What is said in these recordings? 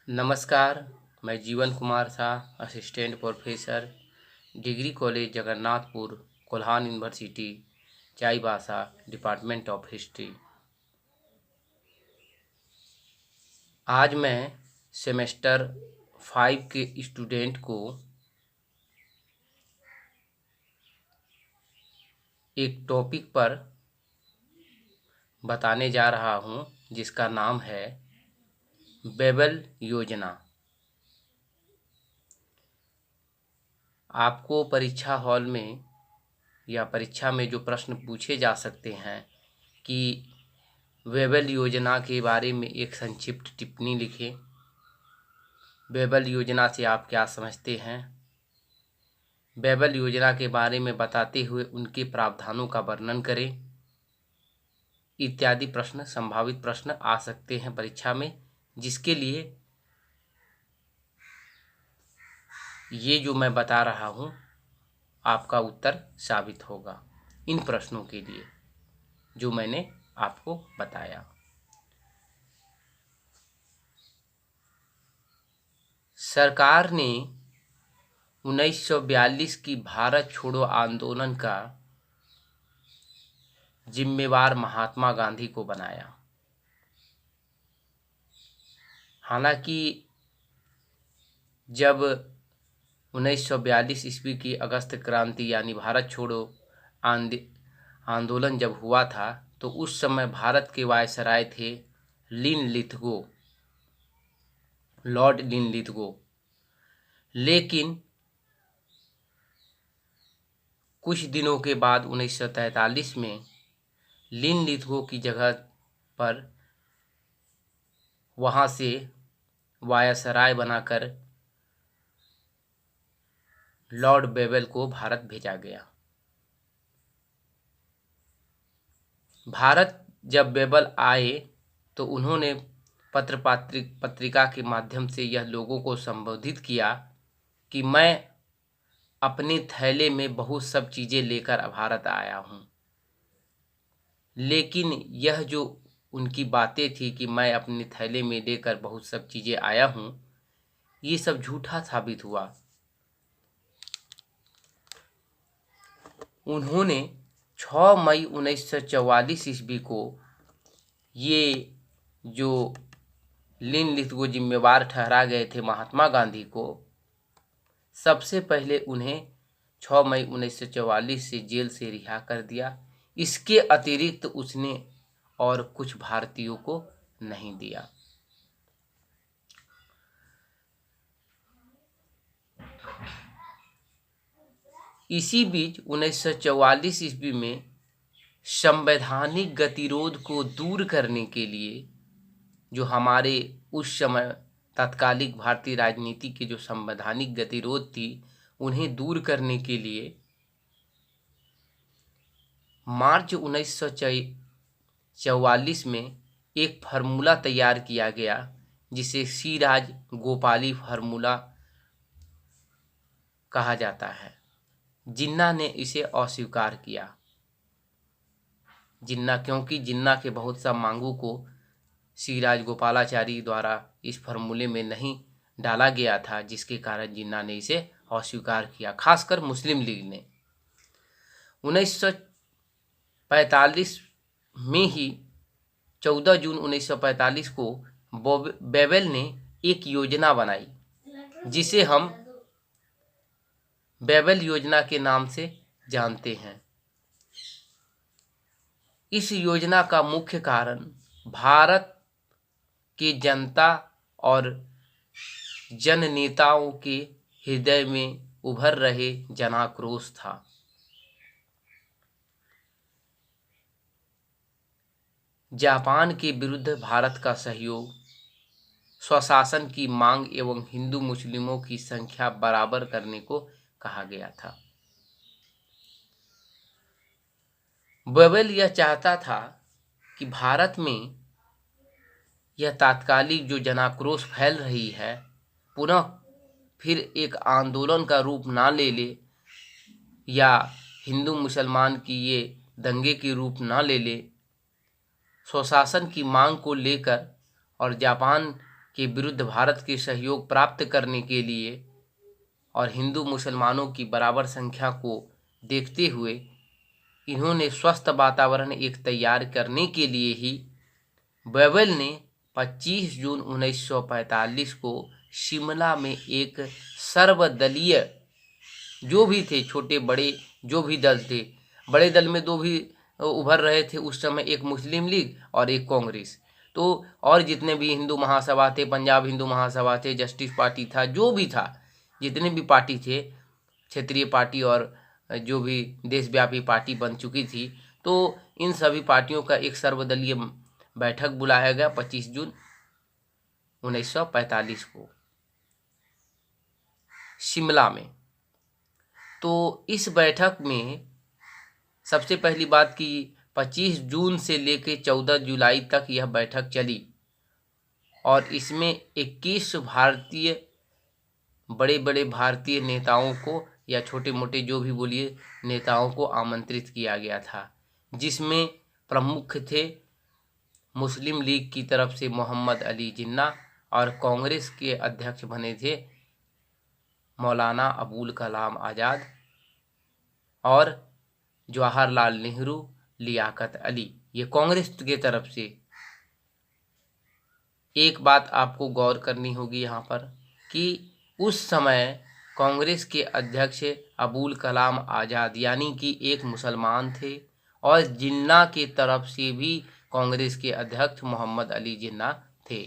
नमस्कार। मैं जीवन Kumar Shah, assistant professor, degree college Jagannathpur, Kolhan university, Chaibasa, department of history. आज मैं सेमेस्टर 5 के स्टूडेंट को एक टॉपिक पर बताने जा रहा हूँ जिसका नाम है बेबल योजना। आपको परीक्षा हॉल में या परीक्षा में जो प्रश्न पूछे जा सकते हैं कि बेबल योजना के बारे में एक संक्षिप्त टिप्पणी लिखें। बेबल योजना से आप क्या समझते हैं? बेबल योजना के बारे में बताते हुए उनके प्रावधानों का वर्णन करें। इत्यादि प्रश्न, संभावित प्रश्न आ सकते हैं परीक्षा में, जिसके लिए ये जो मैं बता रहा हूँ आपका उत्तर साबित होगा इन प्रश्नों के लिए जो मैंने आपको बताया। सरकार ने 1942 की भारत छोड़ो आंदोलन का जिम्मेवार महात्मा गांधी को बनाया। हालांकि जब 1942 ईस्वी की अगस्त क्रांति यानी भारत छोड़ो आंदोलन जब हुआ था तो उस समय भारत के वायसराय थे लॉर्ड लिनलिथगो। लेकिन कुछ दिनों के बाद 1943 में लिनलिथगो की जगह पर वहाँ से वायसराय बनाकर लॉर्ड बेबल को भारत भेजा गया। भारत जब बेबल आए तो उन्होंने पत्रिका के माध्यम से यह लोगों को संबोधित किया कि मैं अपने थैले में बहुत सब चीज़ें लेकर भारत आया हूँ। लेकिन यह जो उनकी बातें थी कि मैं अपने थैले में लेकर बहुत सब चीज़ें आया हूँ, ये सब झूठा साबित हुआ। उन्होंने 6 मई 1944 ईस्वी को ये जो लिनलिथगो जिम्मेवार ठहरा गए थे महात्मा गांधी को, सबसे पहले उन्हें 6 मई 1944 से जेल से रिहा कर दिया। इसके अतिरिक्त उसने और कुछ भारतीयों को नहीं दिया। इसी बीच 1944 ईस्वी में संवैधानिक गतिरोध को दूर करने के लिए जो हमारे उस समय तत्कालिक भारतीय राजनीति के जो संवैधानिक गतिरोध थी उन्हें दूर करने के लिए मार्च 1944 में एक फार्मूला तैयार किया गया जिसे सी राजगोपाली फार्मूला कहा जाता है। जिन्ना ने इसे अस्वीकार किया। क्योंकि जिन्ना के बहुत सा मांगों को सी राजगोपालाचारी द्वारा इस फार्मूले में नहीं डाला गया था, जिसके कारण जिन्ना ने इसे अस्वीकार किया, खासकर मुस्लिम लीग ने। 1945 में ही 14 जून 1945 को बेबल ने एक योजना बनाई जिसे हम बेबल योजना के नाम से जानते हैं। इस योजना का मुख्य कारण भारत के जनता और जननेताओं के हृदय में उभर रहे जनाक्रोश था। जापान के विरुद्ध भारत का सहयोग, स्वशासन की मांग एवं हिंदू मुस्लिमों की संख्या बराबर करने को कहा गया था। बेबल यह चाहता था कि भारत में यह तात्कालिक जो जनाक्रोश फैल रही है पुनः फिर एक आंदोलन का रूप ना ले ले या हिंदू मुसलमान की ये दंगे के रूप ना ले ले। स्वशासन की मांग को लेकर और जापान के विरुद्ध भारत के सहयोग प्राप्त करने के लिए और हिंदू मुसलमानों की बराबर संख्या को देखते हुए इन्होंने स्वस्थ वातावरण एक तैयार करने के लिए ही बेवेल ने 25 जून 1945 को शिमला में एक सर्वदलीय, जो भी थे छोटे बड़े जो भी दल थे, बड़े दल में दो भी उभर रहे थे उस समय, एक मुस्लिम लीग और एक कांग्रेस, तो और जितने भी हिंदू महासभा थे, पंजाब हिंदू महासभा थे, जस्टिस पार्टी था, जो भी था, जितने भी पार्टी थे, क्षेत्रीय पार्टी और जो भी देशव्यापी पार्टी बन चुकी थी, तो इन सभी पार्टियों का एक सर्वदलीय बैठक बुलाया गया 25 जून 1945 को शिमला में। तो इस बैठक में सबसे पहली बात कि 25 जून से लेकर 14 जुलाई तक यह बैठक चली और इसमें 21 भारतीय बड़े बड़े भारतीय नेताओं को या छोटे मोटे जो भी बोलिए नेताओं को आमंत्रित किया गया था, जिसमें प्रमुख थे मुस्लिम लीग की तरफ से मोहम्मद अली जिन्ना और कांग्रेस के अध्यक्ष बने थे मौलाना अबुल कलाम आज़ाद और जवाहरलाल नेहरू, लियाकत अली, ये कांग्रेस के तरफ से। एक बात आपको गौर करनी होगी यहाँ पर कि उस समय कांग्रेस के अध्यक्ष अबुल कलाम आज़ाद यानी कि एक मुसलमान थे और जिन्ना के तरफ से भी कांग्रेस के अध्यक्ष मोहम्मद अली जिन्ना थे।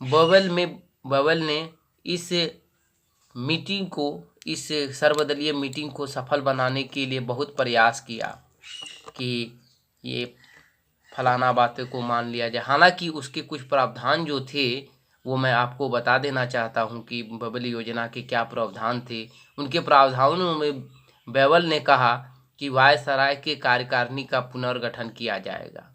बेवेल ने इस मीटिंग को, इस सर्वदलीय मीटिंग को सफल बनाने के लिए बहुत प्रयास किया कि ये फलाना बातों को मान लिया जाए। हालांकि उसके कुछ प्रावधान जो थे वो मैं आपको बता देना चाहता हूं कि बेवेल योजना के क्या प्रावधान थे। उनके प्रावधानों में बेवेल ने कहा कि वायसराय के कार्यकारिणी का पुनर्गठन किया जाएगा।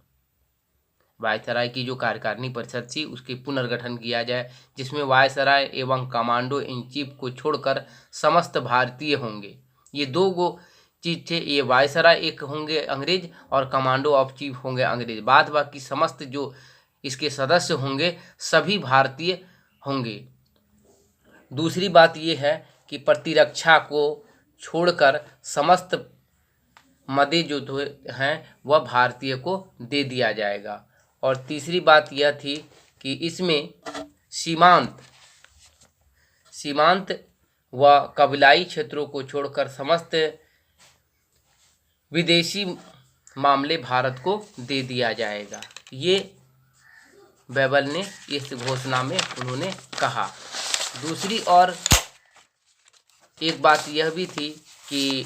वायसराय की जो कार्यकारिणी परिषद थी उसके पुनर्गठन किया जाए, जिसमें वायसराय एवं कमांडो इन चीफ को छोड़कर समस्त भारतीय होंगे। ये दो गो चीज थे, ये वायसराय एक होंगे अंग्रेज और कमांडो ऑफ चीफ होंगे अंग्रेज, बाद बाकी समस्त जो इसके सदस्य होंगे सभी भारतीय होंगे। दूसरी बात ये है कि प्रतिरक्षा को छोड़कर समस्त मदे जो हैं वह भारतीय को दे दिया जाएगा। और तीसरी बात यह थी कि इसमें सीमांत व कबीलाई क्षेत्रों को छोड़कर समस्त विदेशी मामले भारत को दे दिया जाएगा। ये बेवेल ने इस घोषणा में उन्होंने कहा। दूसरी और एक बात यह भी थी कि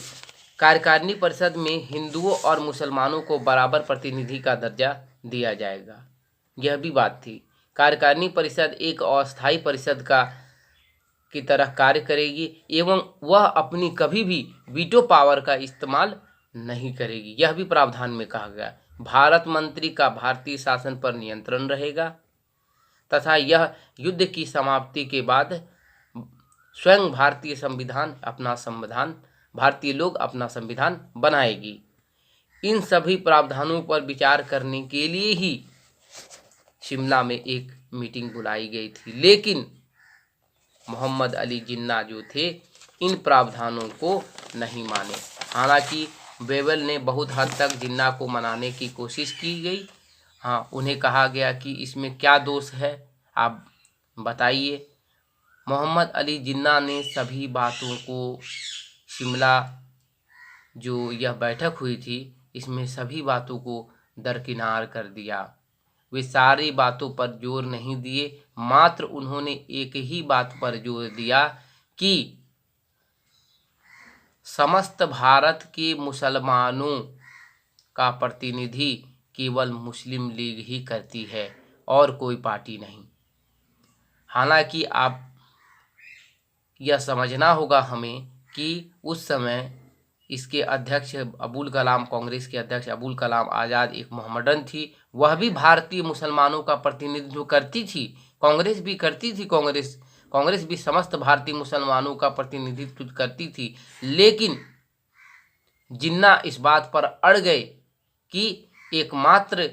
कार्यकारिणी परिषद में हिंदुओं और मुसलमानों को बराबर प्रतिनिधि का दर्जा दिया जाएगा, यह भी बात थी। कार्यकारिणी परिषद एक अस्थायी परिषद की तरह कार्य करेगी एवं वह अपनी कभी भी वीटो पावर का इस्तेमाल नहीं करेगी, यह भी प्रावधान में कहा गया। भारत मंत्री का भारतीय शासन पर नियंत्रण रहेगा तथा यह युद्ध की समाप्ति के बाद स्वयं भारतीय लोग अपना संविधान बनाएगी। इन सभी प्रावधानों पर विचार करने के लिए ही शिमला में एक मीटिंग बुलाई गई थी, लेकिन मोहम्मद अली जिन्ना जो थे इन प्रावधानों को नहीं माने। हालांकि बेवेल ने बहुत हद तक जिन्ना को मनाने की कोशिश की गई। हाँ, उन्हें कहा गया कि इसमें क्या दोष है आप बताइए। मोहम्मद अली जिन्ना ने सभी बातों को, शिमला जो यह बैठक हुई थी इसमें सभी बातों को दरकिनार कर दिया। वे सारी बातों पर जोर नहीं दिए, मात्र उन्होंने एक ही बात पर जोर दिया कि समस्त भारत के मुसलमानों का प्रतिनिधि केवल मुस्लिम लीग ही करती है और कोई पार्टी नहीं। हालांकि आप यह समझना होगा हमें कि उस समय इसके अध्यक्ष अबुल कलाम, कांग्रेस के अध्यक्ष अबुल कलाम आज़ाद एक मोहम्मडन थी, वह भी भारतीय मुसलमानों का प्रतिनिधित्व करती थी। कांग्रेस भी करती थी, कांग्रेस भी समस्त भारतीय मुसलमानों का प्रतिनिधित्व करती थी, लेकिन जिन्ना इस बात पर अड़ गए कि एकमात्र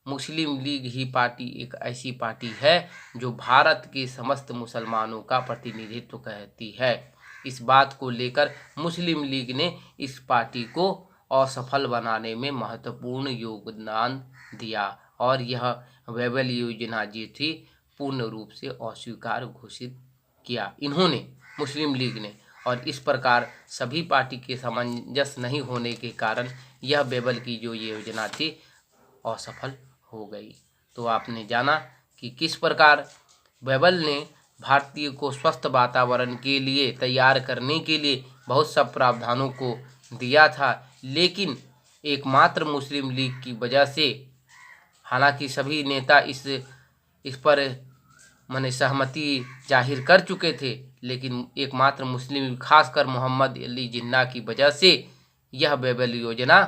मुस्लिम लीग ही पार्टी एक ऐसी पार्टी है जो भारत के समस्त मुसलमानों का प्रतिनिधित्व करती है। इस बात को लेकर मुस्लिम लीग ने इस पार्टी को असफल बनाने में महत्वपूर्ण योगदान दिया और यह वेबल योजना जी थी पूर्ण रूप से अस्वीकार घोषित किया इन्होंने, मुस्लिम लीग ने। और इस प्रकार सभी पार्टी के सामंजस्य नहीं होने के कारण यह वेबल की जो योजना थी असफल हो गई। तो आपने जाना कि किस प्रकार वेबल ने भारतीय को स्वस्थ वातावरण के लिए तैयार करने के लिए बहुत सब प्रावधानों को दिया था, लेकिन एकमात्र मुस्लिम लीग की वजह से, हालांकि सभी नेता इस पर माने सहमति जाहिर कर चुके थे, लेकिन एकमात्र मुस्लिम खासकर मोहम्मद अली जिन्ना की वजह से यह वेबल योजना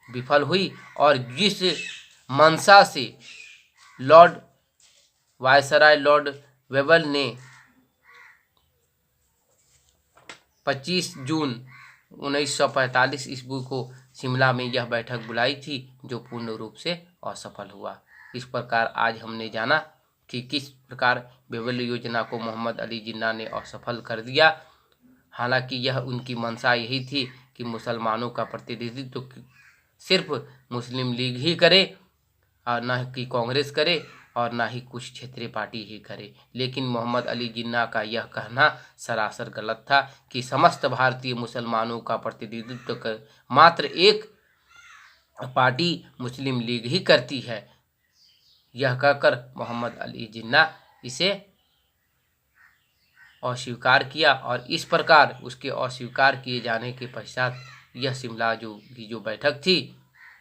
विफल हुई। और जिस मंशा से लॉर्ड वायसराय लॉर्ड वेबल ने 25 जून 1945 ईस्वी को शिमला में यह बैठक बुलाई थी, जो पूर्ण रूप से असफल हुआ। इस प्रकार आज हमने जाना कि किस प्रकार वेबल योजना को मोहम्मद अली जिन्ना ने असफल कर दिया। हालांकि यह उनकी मंशा यही थी कि मुसलमानों का प्रतिनिधित्व सिर्फ मुस्लिम लीग ही करे और न कि कांग्रेस करे और ना ही कुछ क्षेत्रीय पार्टी ही करे। लेकिन मोहम्मद अली जिन्ना का यह कहना सरासर गलत था कि समस्त भारतीय मुसलमानों का प्रतिनिधित्व कर मात्र एक पार्टी मुस्लिम लीग ही करती है। यह कहकर मोहम्मद अली जिन्ना इसे अस्वीकार किया और इस प्रकार उसके अस्वीकार किए जाने के पश्चात यह शिमला की जो बैठक थी,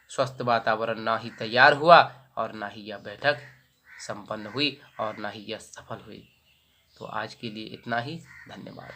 स्वस्थ वातावरण ना ही तैयार हुआ और ना ही यह बैठक संपन्न हुई और ना ही यह सफल हुई। तो आज के लिए इतना ही, धन्यवाद।